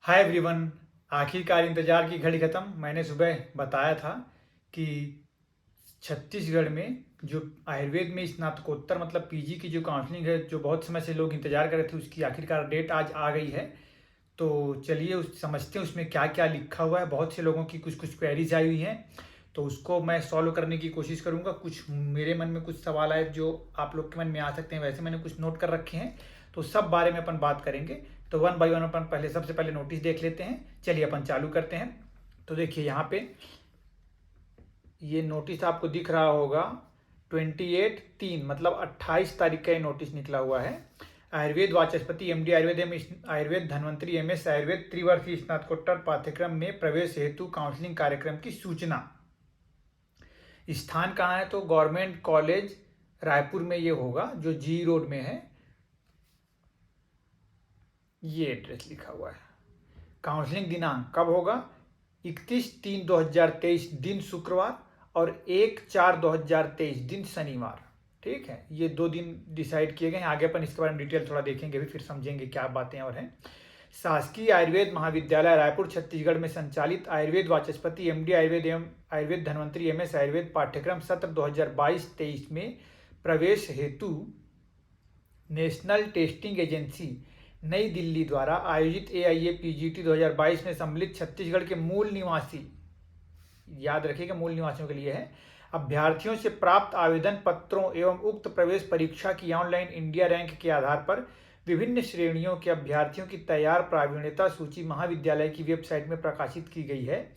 Hi everyone. आखिरकार इंतजार की घड़ी खत्म। मैंने सुबह बताया था कि छत्तीसगढ़ में जो आयुर्वेद में स्नातकोत्तर मतलब पीजी की जो काउंसलिंग है, जो बहुत समय से लोग इंतजार कर रहे थे, उसकी आखिरकार डेट आज आ गई है। तो चलिए उस समझते हैं उसमें क्या क्या लिखा हुआ है। बहुत से लोगों की कुछ कुछ क्वेरीज आई हुई हैं, तो उसको मैं सॉल्व करने की कोशिश करूंगा। कुछ मेरे मन में कुछ सवाल आए जो आप लोग के मन में आ सकते हैं, वैसे मैंने कुछ नोट कर रखे हैं। तो सब बारे में अपन बात करेंगे। तो वन बाय वन अपन पहले सबसे पहले नोटिस देख लेते हैं। चलिए अपन चालू करते हैं। तो देखिए यहाँ पे ये नोटिस आपको दिख रहा होगा। 28/3 मतलब 28 तारीख का ये नोटिस निकला हुआ है। आयुर्वेद वाचस्पति एमडी आयुर्वेद आयुर्वेद धन्वंतरी एमएस आयुर्वेद त्रिवर्षीय स्नातकोत्तर पाठ्यक्रम में प्रवेश हेतु काउंसलिंग कार्यक्रम की सूचना। स्थान कहाँ है? तो गवर्नमेंट कॉलेज रायपुर में ये होगा, जो जी रोड में है। ये एड्रेस लिखा हुआ है। काउंसलिंग दिनांक कब होगा? 31/3/2023 दिन शुक्रवार और 1/4/2023 दिन शनिवार। ठीक है, ये 2 दिन डिसाइड किए गए हैं। आगे अपन इसके बारे में डिटेल थोड़ा देखेंगे भी, फिर समझेंगे क्या बातें और हैं। शासकीय आयुर्वेद महाविद्यालय रायपुर छत्तीसगढ़ में संचालित आयुर्वेद वाचस्पति एमडी आयुर्वेद एवं आयुर्वेद धन्वंतरी एमएस आयुर्वेद पाठ्यक्रम सत्र 2022-23 में प्रवेश हेतु नेशनल टेस्टिंग एजेंसी नई दिल्ली द्वारा आयोजित AIA-PGT 2022 में सम्मिलित छत्तीसगढ़ के मूल निवासी, याद रखिएगा मूल निवासियों के लिए है, अभ्यर्थियों से प्राप्त आवेदन पत्रों एवं उक्त प्रवेश परीक्षा की ऑनलाइन इंडिया रैंक के आधार पर विभिन्न श्रेणियों के अभ्यर्थियों की तैयार प्रावीण्यता सूची महाविद्यालय की वेबसाइट में प्रकाशित की गई है।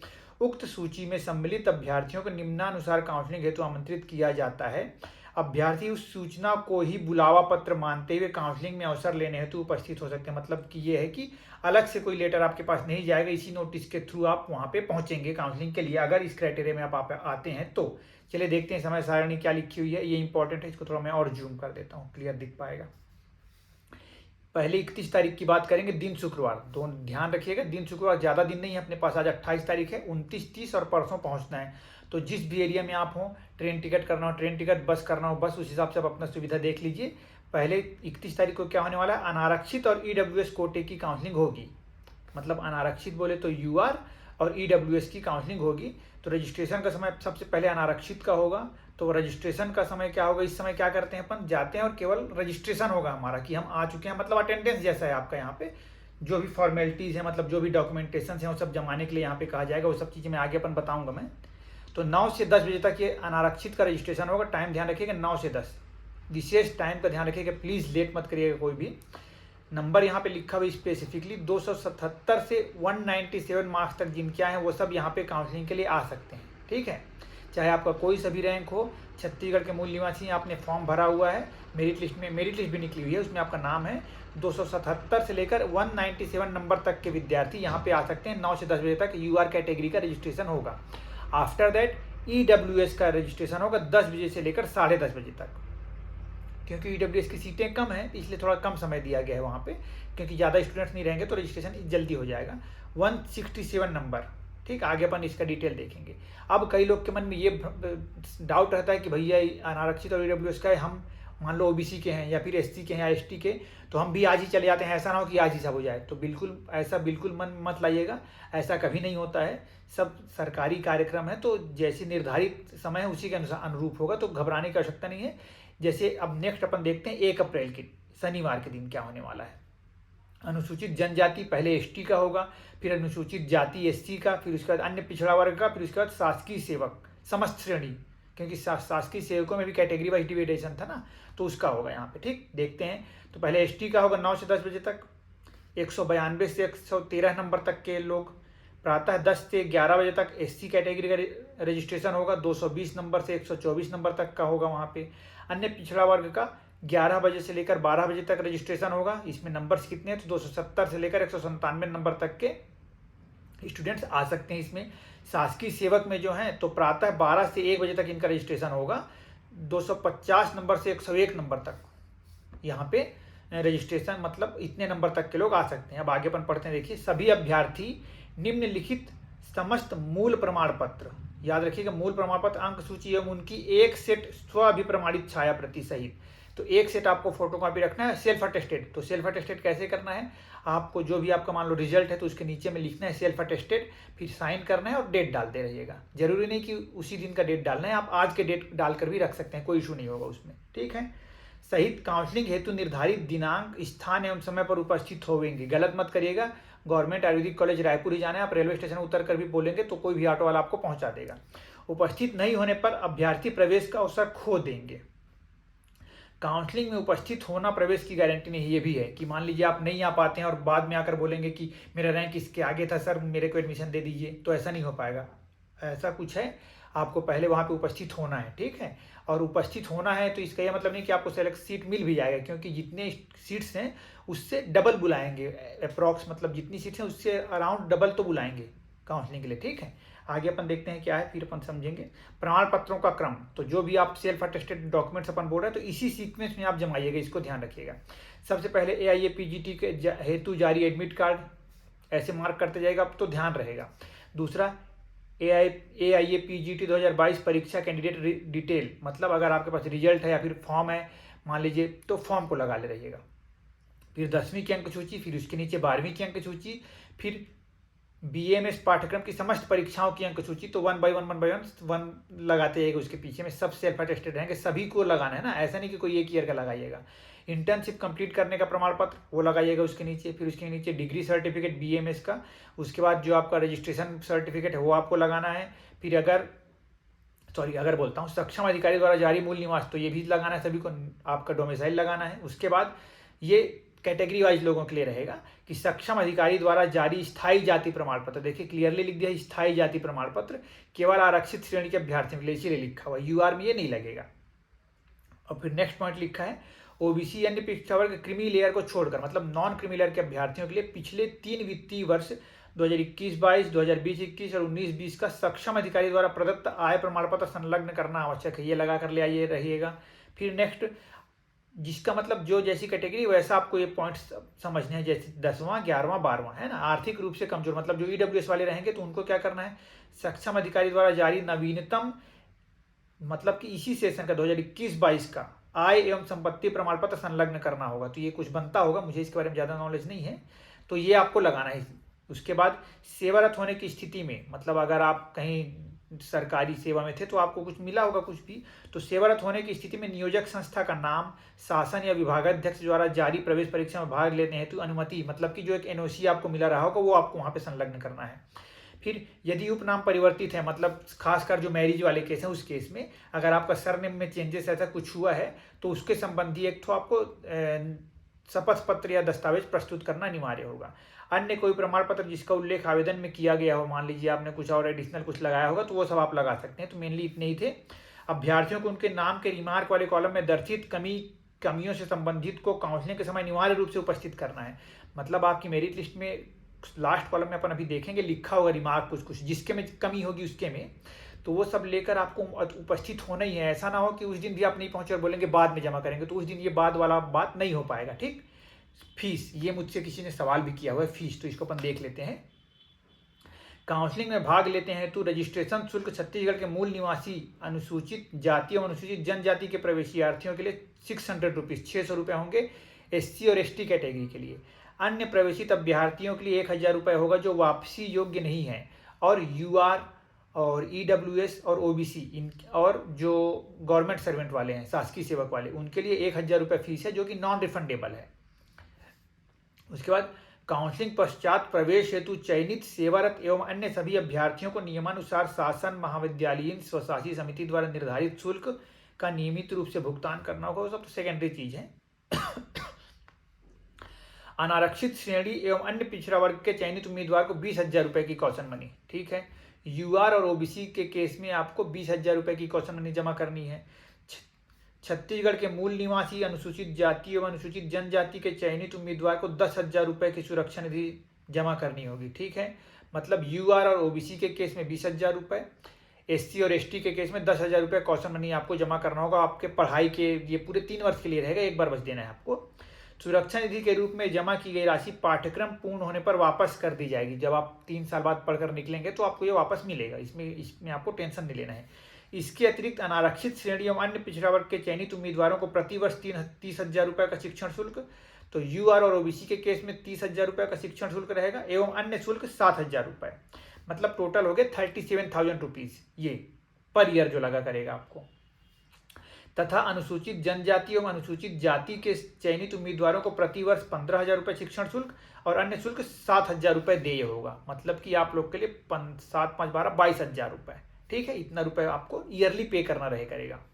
उक्त सूची में सम्मिलित अभ्यर्थियों को निम्नानुसार काउंसलिंग हेतु आमंत्रित किया जाता है। अभ्यर्थी उस सूचना को ही बुलावा पत्र मानते हुए काउंसलिंग में अवसर लेने हेतु उपस्थित हो सकते हैं। मतलब कि ये है कि अलग से कोई लेटर आपके पास नहीं जाएगा, इसी नोटिस के थ्रू आप वहाँ पे पहुँचेंगे काउंसलिंग के लिए, अगर इस क्राइटेरिया में आप आते हैं तो। चलिए देखते हैं समय सारणी क्या लिखी हुई है। ये इंपॉर्टेंट है, इसको थोड़ा मैं और जूम कर देता हूँ, क्लियर दिख पाएगा। पहले 31 तारीख की बात करेंगे, दिन शुक्रवार। तो ध्यान रखिएगा, दिन शुक्रवार, ज़्यादा दिन नहीं है अपने पास। आज 28 तारीख है, 29, 30 और परसों पहुंचना है। तो जिस भी एरिया में आप हो, ट्रेन टिकट करना हो ट्रेन टिकट, बस करना हो बस, उस हिसाब से आप अपना सुविधा देख लीजिए। पहले 31 तारीख को क्या होने वाला है? अनारक्षित और EWS कोटे की काउंसलिंग होगी। मतलब अनारक्षित बोले तो UR और EWS की काउंसलिंग होगी। तो रजिस्ट्रेशन का समय सबसे पहले अनारक्षित का होगा। तो रजिस्ट्रेशन का समय क्या होगा? इस समय क्या करते हैं अपन, जाते हैं और केवल रजिस्ट्रेशन होगा हमारा कि हम आ चुके हैं, मतलब अटेंडेंस जैसा है आपका यहाँ पे। जो भी फॉर्मेलिटीज़ है, मतलब जो भी डॉक्यूमेंटेशन है, वो सब जमाने के लिए यहाँ पे कहा जाएगा। वो सब चीज़ें मैं आगे अपन बताऊँगा मैं। तो 9 से 10 बजे तक ये अनारक्षित का रजिस्ट्रेशन होगा। टाइम ध्यान रखिएगा, 9 से 10। विशेष टाइम का ध्यान रखिएगा, प्लीज़ लेट मत करिएगा कोई भी। नंबर यहाँ पे लिखा हुआ स्पेसिफिकली 277 से 197 मार्क्स तक जिनके आए हैं वो सब यहाँ पे काउंसलिंग के लिए आ सकते हैं। ठीक है, चाहे आपका कोई सा भी रैंक हो, छत्तीसगढ़ के मूल निवासी, आपने फॉर्म भरा हुआ है, मेरिट लिस्ट में मेरिट लिस्ट भी निकली हुई है, उसमें आपका नाम है। 277 से लेकर 197 नंबर तक के विद्यार्थी यहाँ पे आ सकते हैं। 9 से 10 बजे तक UR कैटेगरी का रजिस्ट्रेशन होगा। आफ्टर दैट EWS का रजिस्ट्रेशन होगा 10 बजे से लेकर 10:30 बजे तक। क्योंकि EWS की सीटें कम हैं, इसलिए थोड़ा कम समय दिया गया है वहाँ पे, क्योंकि ज़्यादा स्टूडेंट्स नहीं रहेंगे तो रजिस्ट्रेशन जल्दी हो जाएगा। 167 नंबर। ठीक, आगे अपन इसका डिटेल देखेंगे। अब कई लोग के मन में ये डाउट रहता है कि भैया अनारक्षित और EWS का है, हम मान लो OBC के हैं या फिर SC के हैं या ST के, तो हम भी आज ही चले जाते हैं। ऐसा ना हो कि आज ही सब हो जाए। तो बिल्कुल ऐसा बिल्कुल मन मत लाइएगा, ऐसा कभी नहीं होता है। सब सरकारी कार्यक्रम है, तो जैसे निर्धारित समय है उसी के अनुरूप होगा, तो घबराने की आवश्यकता नहीं है। जैसे अब नेक्स्ट अपन देखते हैं 1 अप्रैल के शनिवार के दिन क्या होने वाला है। अनुसूचित जनजाति पहले ST का होगा, फिर अनुसूचित जाति SC का, फिर उसके बाद अन्य पिछड़ा वर्ग का, फिर उसके बाद शासकीय सेवक समस्त श्रेणी, क्योंकि शासकीय सेवकों में भी कैटेगरी वाइज डिवाइडेशन था ना, तो उसका होगा यहाँ पे। ठीक, देखते हैं। तो पहले ST का होगा 9 से 10 बजे तक, 192 से 113 नंबर तक के लोग। प्रातः 10 से 11 बजे तक SC कैटेगरी का रजिस्ट्रेशन होगा। 220 नंबर से 124 नंबर तक का होगा वहाँ पे। अन्य पिछड़ा वर्ग का 11 बजे से लेकर 12 बजे तक रजिस्ट्रेशन होगा। इसमें नंबर्स कितने हैं? तो 270 से लेकर 197 नंबर तक के स्टूडेंट्स आ सकते हैं इसमें। शासकीय सेवक में जो है तो प्रातः 12 से 1 बजे तक इनका रजिस्ट्रेशन होगा। 250 नंबर से 101 नंबर तक यहाँ पे रजिस्ट्रेशन, मतलब इतने नंबर तक के लोग आ सकते हैं। अब आगे अपन पढ़ते हैं। देखिए, सभी अभ्यर्थी निम्नलिखित समस्त मूल प्रमाण पत्र, याद रखिएगा मूल प्रमाण पत्र, अंक सूची एवं उनकी एक सेट स्व अभिप्रमाणित छाया प्रति सहित तो एक सेट आपको फोटोकॉपी रखना है सेल्फ अटेस्टेड। तो सेल्फ अटेस्टेड कैसे करना है, आपको जो भी आपका मान लो रिजल्ट है तो उसके नीचे में लिखना है सेल्फ अटेस्टेड, फिर साइन करना है और डेट डालते रहिएगा। जरूरी नहीं कि उसी दिन का डेट डालना है, आप आज के डेट डालकर भी रख सकते हैं, कोई इशू नहीं होगा उसमें, ठीक है। सहित काउंसलिंग हेतु निर्धारित दिनांक, स्थान एवं समय पर उपस्थित होंगे। गलत मत करिएगा, गवर्नमेंट आयुर्वेदिक कॉलेज रायपुर ही जाना है। आप रेलवे स्टेशन उतर कर भी बोलेंगे तो कोई भी ऑटो वाला आपको पहुंचा देगा। उपस्थित नहीं होने पर अभ्यर्थी प्रवेश का अवसर खो देंगे। काउंसलिंग में उपस्थित होना प्रवेश की गारंटी नहीं। ये भी है कि मान लीजिए आप नहीं आ पाते हैं और बाद में आकर बोलेंगे कि मेरा रैंक इसके आगे था सर, मेरे को एडमिशन दे दीजिए, तो ऐसा नहीं हो पाएगा। ऐसा कुछ है, आपको पहले वहाँ पे उपस्थित होना है, ठीक है। और उपस्थित होना है तो इसका यह मतलब नहीं कि आपको सेलेक्ट सीट मिल भी जाएगा, क्योंकि जितने सीट्स हैं उससे डबल बुलाएंगे, अप्रॉक्स मतलब जितनी सीट्स हैं उससे अराउंड डबल तो बुलाएंगे काउंसलिंग के लिए, ठीक है। आगे अपन देखते हैं क्या है, फिर अपन समझेंगे। प्रमाण पत्रों का क्रम, तो जो भी आप सेल्फ अटेस्टेड डॉक्यूमेंट्स अपन बोल रहे हैं तो इसी सीक्वेंस में आप जमाइएगा, इसको ध्यान रखिएगा। सबसे पहले AIA-PGT के हेतु जारी एडमिट कार्ड, ऐसे मार्क करते जाएगा, अब तो ध्यान रहेगा। दूसरा AIA-PGT 2022 परीक्षा कैंडिडेट डिटेल, मतलब अगर आपके पास रिजल्ट है या फिर फॉर्म है मान लीजिए तो फॉर्म को लगा ले रहिएगा। फिर 10वीं की अंक सूची, फिर उसके नीचे 12वीं की अंक सूची, फिर BAMS पाठ्यक्रम की समस्त परीक्षाओं की अंक सूची, तो 1 by 1 लगाते जाएगा। उसके पीछे में सब सेल्फ अटेस्टेड रहेंगे, सभी को लगाना है ना, ऐसा नहीं कि कोई एक ईयर का लगाइएगा। इंटर्नशिप कंप्लीट करने का प्रमाण पत्र वो लगाइएगा उसके नीचे, फिर उसके नीचे डिग्री सर्टिफिकेट BAMS का, उसके बाद जो आपका रजिस्ट्रेशन सर्टिफिकेट है वो आपको लगाना है। फिर अगर बोलता हूँ सक्षम अधिकारी द्वारा जारी मूल निवास, तो ये भी लगाना है सभी को, आपका डोमिसाइल लगाना है। उसके बाद ये कैटेगरी वाइज लोगों के लिए रहेगा कि सक्षम अधिकारी द्वारा जारी स्थायी जाति प्रमाण पत्र, देखिए क्लियरली लिख दिया स्थायी जाति प्रमाण पत्र केवल आरक्षित श्रेणी के अभ्यर्थियों के लिए, इसीलिए लिखा हुआ UR में ये नहीं लगेगा। और फिर नेक्स्ट पॉइंट लिखा है OBC अन्य पिछड़ा वर्ग क्रीमी लेयर को छोड़कर, मतलब नॉन क्रीमी लेयर के अभ्यर्थियों के लिए पिछले 3 वित्तीय वर्ष 2021-22, 2020-21 और 19-20 का सक्षम अधिकारी द्वारा प्रदत्त आय प्रमाण पत्र संलग्न करना आवश्यक है, ये लगा कर ले आइए रहिएगा। फिर नेक्स्ट, जिसका मतलब जो जैसी कैटेगरी वैसा आपको ये पॉइंट्स समझने हैं, जैसे 10वां 11वां 12वां है ना। आर्थिक रूप से कमजोर, मतलब जो EWS वाले रहेंगे तो उनको क्या करना है, सक्षम अधिकारी द्वारा जारी नवीनतम, मतलब कि इसी सेशन का 2021-22 का आय एवं संपत्ति प्रमाण पत्र संलग्न करना होगा। तो ये कुछ बनता होगा, मुझे इसके बारे में ज़्यादा नॉलेज नहीं है, तो ये आपको लगाना है। उसके बाद सेवारत होने की स्थिति में, मतलब अगर आप कहीं सरकारी सेवा में थे तो आपको कुछ मिला होगा कुछ भी, तो सेवारत होने की स्थिति में नियोजक संस्था का नाम, शासन या विभागाध्यक्ष द्वारा जारी प्रवेश परीक्षा में भाग लेने हेतु अनुमति, मतलब कि जो एक NOC आपको मिला रहा होगा वो आपको वहाँ पे संलग्न करना है। फिर यदि उपनाम परिवर्तित है, मतलब खासकर जो मैरिज वाले केस हैं उस केस में अगर आपका सरनेम में चेंजेस ऐसा कुछ हुआ है तो उसके संबंधी एक तो आपको शपथ पत्र या दस्तावेज प्रस्तुत करना अनिवार्य होगा। अन्य कोई प्रमाण पत्र जिसका उल्लेख आवेदन में किया गया हो, मान लीजिए आपने कुछ और एडिशनल कुछ लगाया होगा तो वो सब आप लगा सकते हैं। तो मेनली इतने ही थे। अभ्यर्थियों को उनके नाम के रिमार्क वाले कॉलम में दर्शित कमियों से संबंधित को काउंसलिंग के समय अनिवार्य रूप से उपस्थित करना है। मतलब आपकी मेरिट लिस्ट में लास्ट कॉलम में अपन अभी देखेंगे लिखा होगा रिमार्क कुछ जिसके में कमी होगी उसके में, तो वो सब लेकर आपको उपस्थित होना ही है। ऐसा ना हो कि उस दिन भी आप नहीं पहुंचे और बोलेंगे बाद में जमा करेंगे, तो उस दिन ये बाद वाला बात नहीं हो पाएगा, ठीक। फीस, ये मुझसे किसी ने सवाल भी किया हुआ है फीस, तो इसको अपन देख लेते हैं। काउंसलिंग में भाग लेते हैं तो रजिस्ट्रेशन शुल्क छत्तीसगढ़ के मूल निवासी अनुसूचित जाति और अनुसूचित जनजाति के प्रवेशियार्थियों के लिए 600 रुपीज़ 600 रुपये होंगे SC और ST कैटेगरी के लिए। अन्य प्रवेशित अभ्यर्थियों के लिए 1000 रुपये होगा जो वापसी योग्य नहीं है, और UR और EWS और OBC और जो गवर्नमेंट सर्वेंट वाले हैं, शासकीय सेवक वाले, उनके लिए 1000 रुपये फीस है जो कि नॉन रिफंडेबल है। उसके बाद काउंसलिंग पश्चात प्रवेश हेतु चयनित सेवारत एवं अन्य सभी अभ्यर्थियों को नियमानुसार शासन महाविद्यालयीन स्वशासी समिति द्वारा निर्धारित शुल्क का नियमित रूप से भुगतान करना होगा। वो सब तो सेकेंडरी चीज है। अनारक्षित श्रेणी एवं अन्य पिछड़ा वर्ग के चयनित उम्मीदवार को 20,000 रुपये की कौशन मनी, ठीक है। UR और OBC के केस में आपको 20,000 रुपये की कौशन मनी जमा करनी है। छत्तीसगढ़ के मूल निवासी अनुसूचित जाति एवं अनुसूचित जनजाति के चयनित उम्मीदवार को 10,000 रुपये की सुरक्षा निधि जमा करनी होगी, ठीक है। मतलब UR और OBC के केस में 20,000 रुपये, SC और ST के केस में 10,000 रुपये कौशन मनी आपको जमा करना होगा। आपके पढ़ाई के ये पूरे 3 वर्ष के लिए रहेगा, एक बार बस देना है आपको। सुरक्षा निधि के रूप में जमा की गई राशि पाठ्यक्रम पूर्ण होने पर वापस कर दी जाएगी। जब आप 3 साल बाद पढ़कर निकलेंगे तो आपको ये वापस मिलेगा, इसमें आपको टेंशन नहीं लेना है। इसके अतिरिक्त अनारक्षित श्रेणी एवं अन्य पिछड़ा वर्ग के चयनित उम्मीदवारों को प्रतिवर्ष 30,000 रुपये का शिक्षण शुल्क, तो यूआर और ओबीसी के केस में 30,000 रुपये का शिक्षण शुल्क रहेगा एवं अन्य शुल्क 7,000 रुपये, मतलब टोटल हो गए 37,000 रुपीज ये पर ईयर जो लगा करेगा आपको। तथा अनुसूचित जनजाति एवं अनुसूचित जाति के चयनित उम्मीदवारों को प्रतिवर्ष 15,000 रुपये शिक्षण शुल्क और अन्य शुल्क 7,000 रुपये देय होगा, मतलब कि आप लोग के लिए 7, 5, 12, 22,000 रुपये, ठीक है। इतना रुपये आपको ईयरली पे करना रहे करेगा।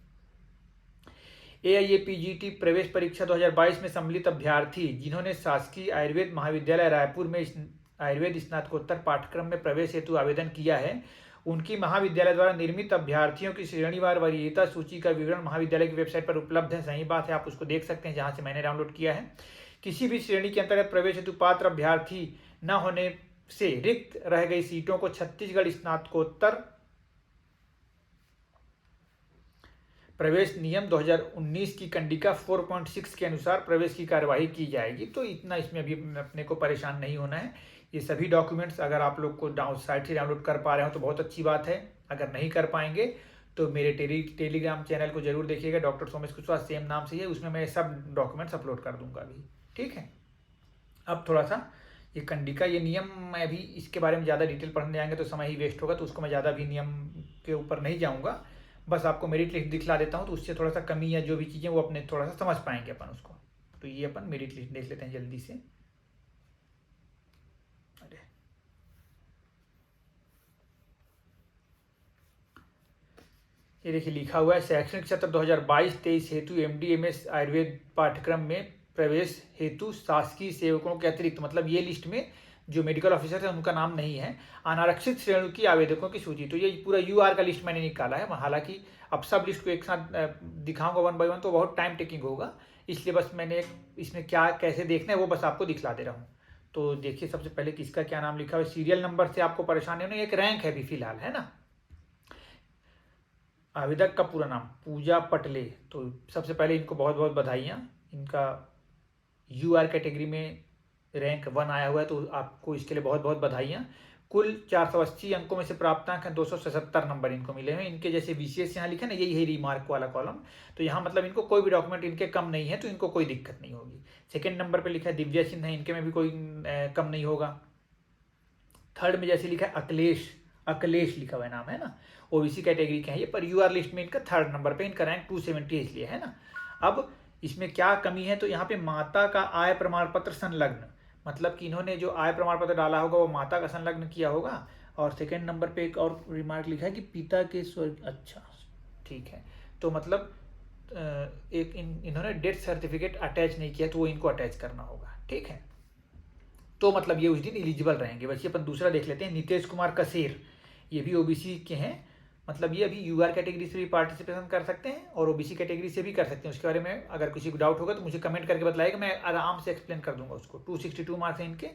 AIAPGT प्रवेश परीक्षा 2022 में सम्मिलित अभ्यर्थी जिन्होंने शासकीय आयुर्वेद महाविद्यालय रायपुर में आयुर्वेद स्नातकोत्तर पाठ्यक्रम में प्रवेश हेतु आवेदन किया है, उनकी महाविद्यालय द्वारा निर्मित अभ्यर्थियों की श्रेणीवार वरीयता सूची का विवरण महाविद्यालय की वेबसाइट पर उपलब्ध है। सही बात है, आप उसको देख सकते हैं जहां से मैंने डाउनलोड किया है। किसी भी श्रेणी के अंतर्गत प्रवेश हेतु पात्र अभ्यर्थी न होने से रिक्त रह गई सीटों को छत्तीसगढ़ स्नातकोत्तर प्रवेश नियम 2019 की कंडिका 4.6 के अनुसार प्रवेश की कार्यवाही की जाएगी। तो इतना इसमें अभी अपने को परेशान नहीं होना है। ये सभी डॉक्यूमेंट्स अगर आप लोग को साइट से डाउनलोड कर पा रहे हो तो बहुत अच्छी बात है। अगर नहीं कर पाएंगे तो मेरे टेलीग्राम चैनल को जरूर देखिएगा, डॉक्टर सोमेश कुशवाहा सेम नाम से है, उसमें मैं सब डॉक्यूमेंट्स अपलोड कर दूंगा अभी, ठीक है। अब थोड़ा सा ये कंडिका ये नियम, मैं अभी इसके बारे में ज़्यादा डिटेल पढ़ने जाएंगे तो समय ही वेस्ट होगा, तो उसको मैं ज़्यादा भी नियम के ऊपर नहीं जाऊँगा। बस आपको मेरिट लिस्ट दिखला देता हूँ, तो उससे थोड़ा सा कमी या जो भी चीज़ें वो अपने थोड़ा सा समझ पाएंगे अपन उसको। तो ये अपन मेरिट लिस्ट देख लेते हैं जल्दी से। अरे ये देखिए लिखा हुआ है, शैक्षणिक सत्र 2022-23 हेतु MD MS आयुर्वेद पाठ्यक्रम में प्रवेश हेतु शासकीय सेवकों के अतिरिक्त, मतलब ये लिस्ट में जो मेडिकल ऑफिसर है उनका नाम नहीं है, अनारक्षित श्रेणी की आवेदकों की सूची। तो ये पूरा UR का लिस्ट मैंने निकाला है। हालांकि अब सब लिस्ट को एक साथ दिखाऊंगा 1 by 1 तो बहुत टाइम टेकिंग होगा, इसलिए बस मैंने इसमें क्या कैसे देखना है वो बस आपको दिखला दे रहा हूँ। तो देखिए सबसे पहले किसका क्या नाम लिखा हुआ है, सीरियल नंबर से आपको परेशानी नहीं, एक रैंक है अभी फिलहाल, है ना। आवेदक का पूरा नाम पूजा पटले, तो सबसे पहले इनको बहुत बहुत बधाइयाँ, इनका UR कैटेगरी में रैंक 1 आया हुआ है, तो आपको इसके लिए बहुत बहुत बधाइयाँ। कुल 480 अंकों में से प्राप्तांक हैं 277 नंबर इनको मिले हैं। इनके जैसे विशेष यहाँ लिखा ना, यही है रिमार्क वाला कॉलम, तो यहाँ मतलब इनको कोई भी डॉक्यूमेंट इनके कम नहीं है, तो इनको कोई दिक्कत नहीं होगी। सेकंड नंबर पे लिखा है दिव्या सिंह है, इनके में भी कोई कम नहीं होगा। थर्ड में जैसे लिखा है अखिलेश लिखा हुआ नाम है ना, OBC कैटेगरी के हैं ये, पर UR लिस्ट में इनका थर्ड नंबर पे, इनका रैंक 270 है इसलिए, है ना। अब इसमें क्या कमी है, तो यहाँ पे माता का आय प्रमाण पत्र संलग्न, मतलब कि इन्होंने जो आय प्रमाण पत्र डाला होगा वो माता का संलग्न किया होगा। और सेकंड नंबर पे एक और रिमार्क लिखा है कि पिता के स्वर्ग, अच्छा ठीक है, तो मतलब एक इन्होंने डेथ सर्टिफिकेट अटैच नहीं किया तो वो इनको अटैच करना होगा, ठीक है। तो मतलब ये उस दिन एलिजिबल रहेंगे। वैसे अपन दूसरा देख लेते हैं, नीतीश कुमार कसेर, ये भी OBC के हैं, मतलब ये अभी UR कैटेगरी से भी पार्टिसिपेशन कर सकते हैं और OBC कैटेगरी से भी कर सकते हैं। उसके बारे में अगर किसी को डाउट होगा तो मुझे कमेंट करके बताइएगा, मैं आराम से एक्सप्लेन कर दूंगा उसको। 262 मार्क्स हैं इनके।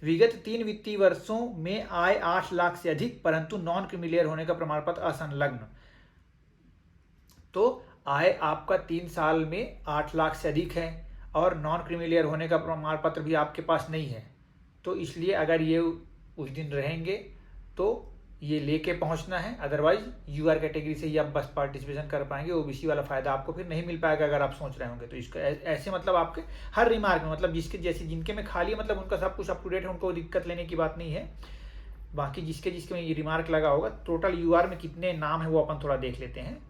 विगत 3 वित्तीय वर्षों में आय 8 लाख से अधिक परंतु नॉन क्रीमिलियर होने का प्रमाण पत्र असंलग्न, तो आय आपका 3 साल में 8 लाख से अधिक है और नॉन क्रीमिलियर होने का प्रमाण पत्र भी आपके पास नहीं है, तो इसलिए अगर ये उस दिन रहेंगे तो ये लेके पहुंचना है, अदरवाइज UR कैटेगरी से ही आप बस पार्टिसिपेशन कर पाएंगे। OBC वाला फायदा आपको फिर नहीं मिल पाएगा अगर आप सोच रहे होंगे तो। इसका ऐसे मतलब आपके हर रिमार्क में, मतलब जिसके जैसे जिनके में खाली है मतलब उनका सब कुछ अप टू डेट है, उनको दिक्कत लेने की बात नहीं है। बाकी जिसके जिसके में ये रिमार्क लगा होगा, टोटल UR में कितने नाम है वो अपन थोड़ा देख लेते हैं।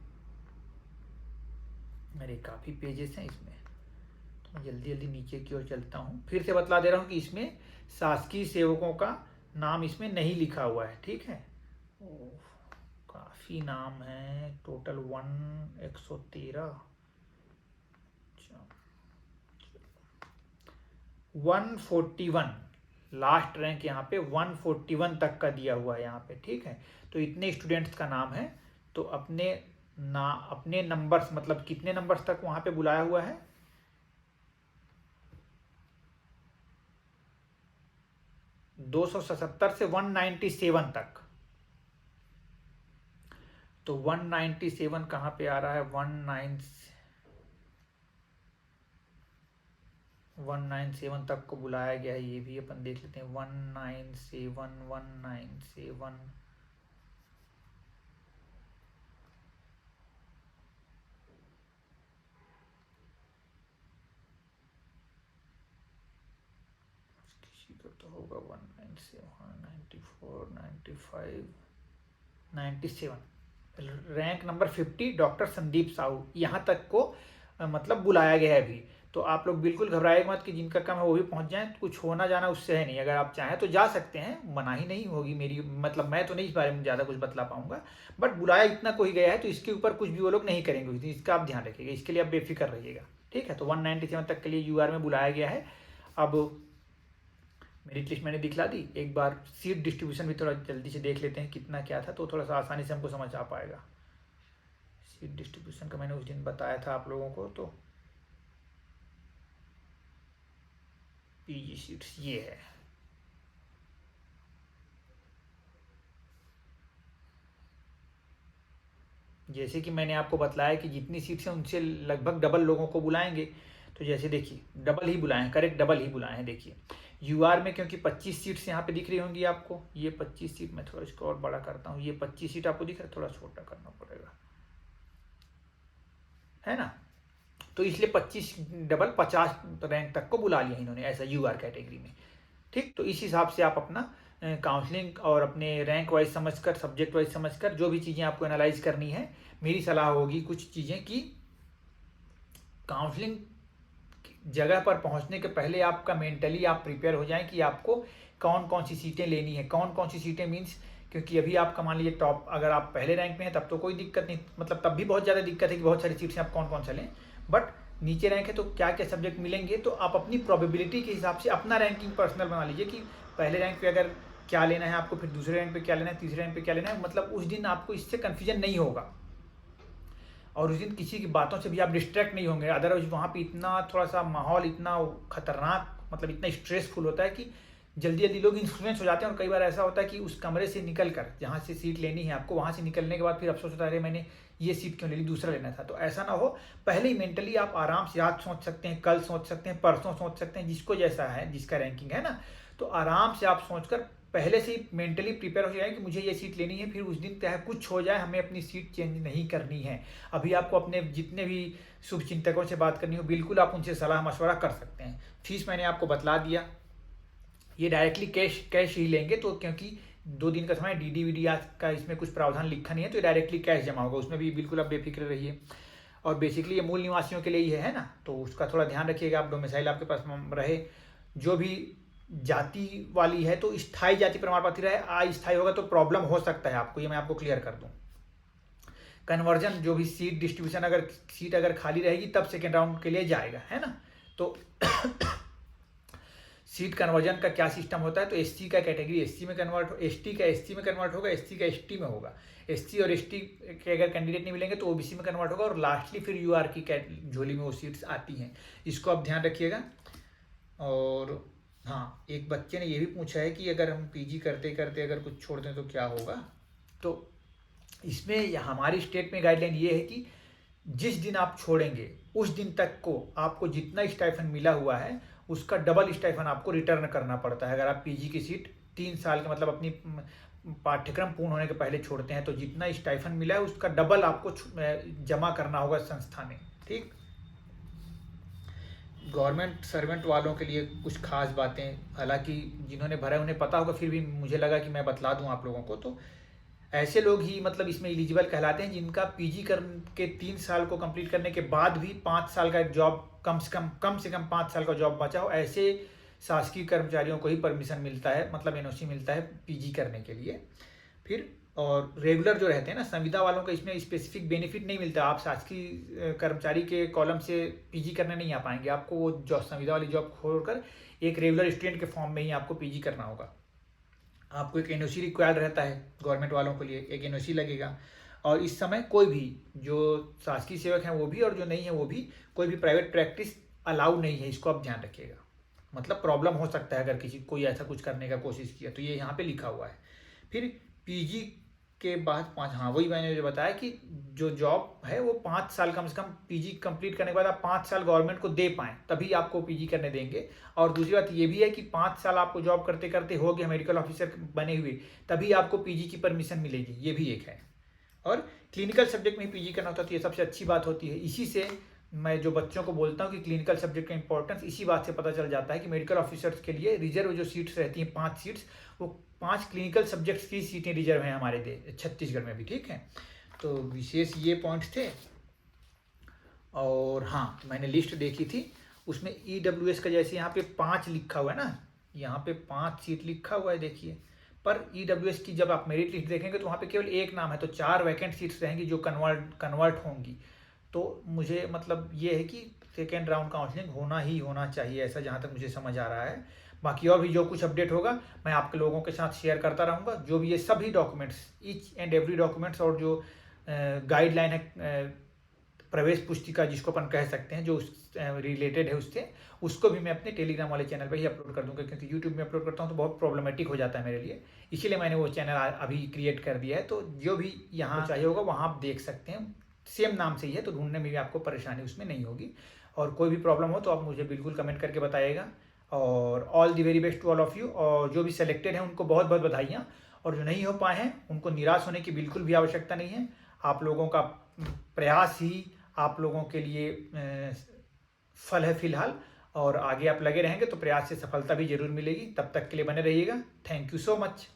मेरे काफ़ी पेजेस हैं इसमें, तो मैं जल्दी जल्दी नीचे की ओर चलता हूँ। फिर से बतला दे रहा हूँ कि इसमें शासकीय सेवकों का नाम इसमें नहीं लिखा हुआ है, ठीक है। काफ़ी नाम है, टोटल 113, 141 लास्ट रैंक यहाँ पे 141 तक का दिया हुआ है यहाँ पे, ठीक है। तो इतने स्टूडेंट्स का नाम है, तो अपने नंबर्स, मतलब कितने नंबर्स तक वहाँ पे बुलाया हुआ है, 277 से 197 तक। तो 197 कहाँ पे आ रहा है, 197 तक को बुलाया गया है, ये भी अपन देख लेते हैं। 197 तो होगा 197, 94, 95, 97, rank number 50 doctor Sandeep Sahu, यहाँ तक को मतलब बुलाया गया है अभी। तो आप लोग बिल्कुल घबराए मत कि जिनका कम है वो भी पहुंच जाएं, कुछ होना जाना उससे है नहीं। अगर आप चाहें तो जा सकते हैं, मनाही नहीं होगी मेरी, मतलब मैं तो नहीं इस बारे में ज़्यादा कुछ बतला पाऊंगा, बट बुलाया इतना को ही गया है तो इसके ऊपर कुछ भी वो लोग नहीं करेंगे उस दिन, इसका आप ध्यान रखिएगा, इसके लिए आप बेफिक्र रहिएगा, ठीक है। तो 197 तक के लिए यूआर में बुलाया गया है। अब मेरिट लिस्ट मैंने दिखला दी, एक बार सीट डिस्ट्रीब्यूशन भी थोड़ा जल्दी से देख लेते हैं कितना क्या था, तो थोड़ा सा आसानी से हमको समझ आ पाएगा। सीट डिस्ट्रीब्यूशन का मैंने उस दिन बताया था आप लोगों को। तो पीजी सीट्स ये है, जैसे कि मैंने आपको बतलाया कि जितनी सीट्स हैं उनसे लगभग डबल लोगों को बुलाएंगे। तो जैसे देखिए डबल ही बुलाए हैं, करेक्ट डबल ही बुलाए हैं। देखिए यूआर में क्योंकि 25 सीट्स यहाँ पे दिख रही होंगी आपको, ये 25 सीट, मैं थोड़ा इसको और बड़ा करता हूँ, ये 25 सीट आपको दिख रहा है, थोड़ा छोटा करना पड़ेगा, है ना। तो इसलिए 25 डबल 50 रैंक तक को बुला लिया इन्होंने ऐसा यूआर कैटेगरी में, ठीक। तो इस हिसाब से आप अपना काउंसलिंग और अपने रैंक वाइज समझकर, सब्जेक्ट वाइज समझकर जो भी चीज़ें आपको एनालाइज करनी है, मेरी सलाह होगी कुछ चीज़ें कि काउंसलिंग जगह पर पहुंचने के पहले आपका मेंटली आप प्रिपेयर हो जाएं कि आपको कौन कौन सी सीटें लेनी है। कौन कौन सी सीटें मीन्स, क्योंकि अभी आपका मान लीजिए टॉप, अगर आप पहले रैंक में हैं तब तो कोई दिक्कत नहीं, मतलब तब भी बहुत ज़्यादा दिक्कत है कि बहुत सारी सीट्स आप कौन कौन सा लें, बट नीचे रैंक है तो क्या क्या सब्जेक्ट मिलेंगे, तो आप अपनी प्रोबेबिलिटी के हिसाब से अपना रैंकिंग पर्सनल बना लीजिए कि पहले रैंक पे अगर क्या लेना है आपको, फिर दूसरे रैंक पे क्या लेना है, तीसरे रैंक पे क्या लेना है, मतलब उस दिन आपको इससे कन्फ्यूजन नहीं होगा और उस दिन किसी की बातों से भी आप डिस्ट्रैक्ट नहीं होंगे। अदरवाइज वहाँ पे इतना थोड़ा सा माहौल इतना खतरनाक, मतलब इतना स्ट्रेसफुल होता है कि जल्दी जल्दी लोग इन्फ्लुएंस हो जाते हैं। और कई बार ऐसा होता है कि उस कमरे से निकल कर, जहाँ से सीट लेनी है आपको, वहाँ से निकलने के बाद फिर अफसोस होता है अरे मैंने ये सीट क्यों ले ली, दूसरा लेना था। तो ऐसा ना हो, पहले ही मेंटली आप आराम से आज सोच सकते हैं, कल सोच सकते हैं, परसों सोच सकते हैं, जिसको जैसा है, जिसका रैंकिंग है ना, तो आराम से आप सोचकर पहले से ही मेंटली प्रिपेयर हो जाए कि मुझे ये सीट लेनी है, फिर उस दिन चाहे कुछ हो जाए हमें अपनी सीट चेंज नहीं करनी है। अभी आपको अपने जितने भी शुभ चिंतकों से बात करनी हो, बिल्कुल आप उनसे सलाह मशवरा कर सकते हैं। फीस मैंने आपको बतला दिया, ये डायरेक्टली कैश ही लेंगे, तो क्योंकि 2 दिन का समय, डीडी वीडी आज का इसमें कुछ प्रावधान लिखा नहीं है, तो डायरेक्टली कैश जमा होगा, उसमें भी बिल्कुल आप बेफिक्र रहिए। और बेसिकली ये मूल निवासियों के लिए ही है ना, तो उसका थोड़ा ध्यान रखिएगा, आप डोमिसाइल आपके पास रहे। जो भी जाति वाली है तो स्थायी जाति प्रमाण पत्र रहे, अस्थायी होगा तो प्रॉब्लम हो सकता है आपको, ये मैं आपको क्लियर कर दूं। कन्वर्जन जो भी सीट डिस्ट्रीब्यूशन, अगर सीट अगर खाली रहेगी तब सेकेंड राउंड के लिए जाएगा, है ना। तो सीट कन्वर्जन का क्या सिस्टम होता है, तो एससी का कैटेगरी एससी में कन्वर्ट, एसटी का एससी में कन्वर्ट होगा, एससी का एसटी में होगा, एससी और एसटी के अगर कैंडिडेट नहीं मिलेंगे तो ओबीसी में कन्वर्ट होगा, और लास्टली फिर यूआर की झोली में वो सीट्स आती हैं। इसको आप ध्यान रखिएगा। और हाँ, एक बच्चे ने ये भी पूछा है कि अगर हम पीजी करते करते अगर कुछ छोड़ दें तो क्या होगा। तो इसमें हमारी स्टेट में गाइडलाइन ये है कि जिस दिन आप छोड़ेंगे उस दिन तक को आपको जितना स्टाइफन मिला हुआ है उसका डबल स्टाइफन आपको रिटर्न करना पड़ता है। अगर आप पीजी की सीट 3 साल के, मतलब अपनी पाठ्यक्रम पूर्ण होने के पहले छोड़ते हैं, तो जितना स्टाइफन मिला है उसका डबल आपको जमा करना होगा संस्था में, ठीक। गवर्नमेंट सर्वेंट वालों के लिए कुछ खास बातें, हालांकि जिन्होंने भरा है उन्हें पता होगा, फिर भी मुझे लगा कि मैं बतला दूं आप लोगों को। तो ऐसे लोग ही मतलब इसमें एलिजिबल कहलाते हैं जिनका पीजी के 3 साल को कंप्लीट करने के बाद भी 5 साल का जॉब, कम से कम 5 साल का जॉब बचा हो, ऐसे शासकीय कर्मचारियों को ही परमिशन मिलता है, मतलब एनओसी मिलता है पीजी करने के लिए। फिर और रेगुलर जो रहते हैं ना, संविदा वालों का इसमें स्पेसिफिक बेनिफिट नहीं मिलता। आप शासकीय कर्मचारी के कॉलम से पीजी करने नहीं आ पाएंगे, आपको वो जॉब, संविदा वाली जॉब छोड़कर एक रेगुलर स्टूडेंट के फॉर्म में ही आपको पीजी करना होगा। आपको एक एनओसी रिक्वायर्ड रहता है, गवर्नमेंट वालों के लिए एक एनओसी लगेगा। और इस समय कोई भी जो शासकीय सेवक हैं वो भी, और जो नहीं है वो भी, कोई भी प्राइवेट प्रैक्टिस अलाउ नहीं है, इसको आप ध्यान रखिएगा। मतलब प्रॉब्लम हो सकता है अगर किसी कोई ऐसा कुछ करने का कोशिश किया, तो ये यहाँ पे लिखा हुआ है। फिर पीजी के बाद 5, हाँ वही मैंने जो बताया कि जो जॉब है वो 5 साल, कम से कम पीजी कंप्लीट करने के बाद आप 5 साल गवर्नमेंट को दे पाएँ तभी आपको पीजी करने देंगे। और दूसरी बात ये भी है कि 5 साल आपको जॉब करते करते हो गया मेडिकल ऑफिसर बने हुए, तभी आपको पीजी की परमिशन मिलेगी, ये भी एक है। और क्लिनिकल सब्जेक्ट में पीजी करना होता है तो ये सबसे अच्छी बात होती है। इसी से मैं जो बच्चों को बोलता हूँ कि क्लिनिकल सब्जेक्ट का इंपॉर्टेंस इसी बात से पता चल जाता है कि मेडिकल ऑफिसर्स के लिए रिजर्व जो सीट्स रहती हैं 5 सीट्स, वो 5 क्लिनिकल सब्जेक्ट्स की सीटें रिजर्व हैं हमारे छत्तीसगढ़ में भी, ठीक है। तो विशेष ये पॉइंट्स थे। और हाँ, मैंने लिस्ट देखी थी, उसमें EWS का जैसे यहाँ पे 5 लिखा हुआ है ना, यहाँ पे 5 सीट लिखा हुआ है देखिए, पर EWS की जब आप मेरिट लिस्ट देखेंगे तो वहाँ पे केवल एक नाम है, तो 4 वैकेंट सीट्स रहेंगी जो कन्वर्ट होंगी। तो मुझे मतलब ये है कि सेकेंड राउंड काउंसलिंग होना ही होना चाहिए, ऐसा जहाँ तक मुझे समझ आ रहा है। बाकी और भी जो कुछ अपडेट होगा मैं आपके लोगों के साथ शेयर करता रहूँगा। जो भी ये सभी documents, each and every documents, और जो गाइडलाइन है, प्रवेश पुस्तिका जिसको अपन कह सकते हैं, जो उस रिलेटेड है उससे, उसको भी मैं अपने टेलीग्राम वाले चैनल पर ही अपलोड कर दूंगा, क्योंकि यूट्यूब में अपलोड करता हूँ तो बहुत प्रॉब्लमेटिक हो जाता है मेरे लिए, इसीलिए मैंने वो चैनल अभी क्रिएट कर दिया है। तो जो भी यहाँ चाहिए होगा वहाँ आप देख सकते हैं, सेम नाम से ही है, तो ढूंढने में भी आपको परेशानी उसमें नहीं होगी। और कोई भी प्रॉब्लम हो तो आप मुझे बिल्कुल कमेंट करके बताइएगा। और all the very best to all of you. और जो भी सेलेक्टेड हैं उनको बहुत बहुत बधाइयाँ, और जो नहीं हो पाए हैं उनको निराश होने की बिल्कुल भी आवश्यकता नहीं है। आप लोगों का प्रयास ही आप लोगों के लिए फल है फिलहाल, और आगे आप लगे रहेंगे तो प्रयास से सफलता भी जरूर मिलेगी। तब तक के लिए बने रहिएगा। Thank you so much.